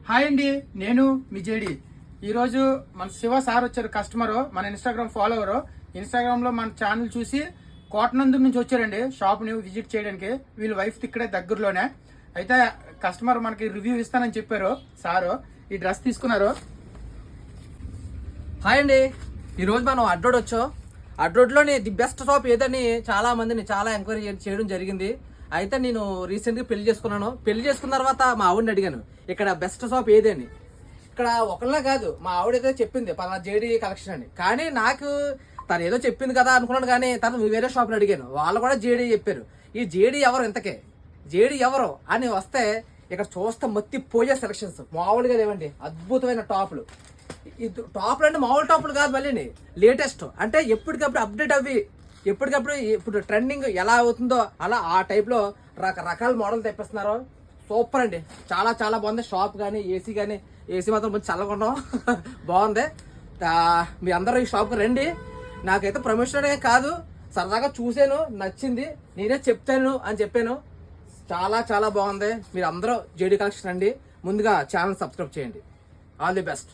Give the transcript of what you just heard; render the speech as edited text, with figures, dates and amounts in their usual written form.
Hi అండి, నేను మీ JD. ఈరోజు మన శివ సార్ వచ్చారు, కస్టమరు, మన ఇన్స్టాగ్రామ్ ఫాలోవరు. ఇన్స్టాగ్రామ్లో మన ఛానల్ చూసి కోటనందూరు నుంచి వచ్చారండి షాప్ని విజిట్ చేయడానికి. వీళ్ళ వైఫ్ ఇక్కడే దగ్గరలోనే. అయితే కస్టమర్ మనకి రివ్యూ ఇస్తానని చెప్పారు సారు. ఈ డ్రెస్ తీసుకున్నారు. హాయ్ అండి, ఈరోజు మనం అడ్రోడ్ వచ్చాం. అడ్రోడ్లోని ది బెస్ట్ షాప్ ఏదని చాలా మందిని చాలా ఎంక్వైరీ చేయడం జరిగింది. అయితే నేను రీసెంట్గా పెళ్లి చేసుకున్నాను. పెళ్లి చేసుకున్న తర్వాత మా ఆవిడని అడిగాను ఇక్కడ బెస్ట్ షాప్ ఏదని. ఇక్కడ ఒకళ్ళే కాదు, మా ఆవిడైతే చెప్పింది పలానా జేడీ కలెక్షన్ అని. కానీ నాకు తను ఏదో చెప్పింది కదా అనుకున్నాను, కానీ తను వేరే షాప్ని అడిగాను, వాళ్ళు కూడా జేడీ చెప్పారు. ఈ జేడీ ఎవరు ఇంతకే, జేడీ ఎవరు అని వస్తే ఇక్కడ చూస్తే మత్తి పోయే సెలక్షన్స్ మామూలుగా లేవండి. అద్భుతమైన టాపులు. టాపులు అంటే మామూలు టాపులు కాదు, మళ్ళీ లేటెస్ట్ అంటే ఎప్పటికప్పుడు అప్డేట్ అవి. ఎప్పటికప్పుడు ఇప్పుడు ట్రెండింగ్ ఎలా అవుతుందో అలా ఆ టైప్లో రకరకాల మోడల్ తెప్పిస్తున్నారు. సూపర్ అండి, చాలా చాలా బాగుంది. షాప్ కానీ ఏసీ కానీ, ఏసీ మాత్రం కొంచెం చల్లకుండా బాగుంది. మీ అందరూ ఈ షాప్కి రండి. నాకైతే ప్రమోషన్ కాదు, సరదాగా చూసాను, నచ్చింది, నేనే చెప్తాను అని చెప్పాను. చాలా చాలా బాగుంది. మీరు అందరూ జేడీ కలెక్షన్ రండి. ముందుగా ఛానల్ సబ్స్క్రైబ్ చేయండి. All the best.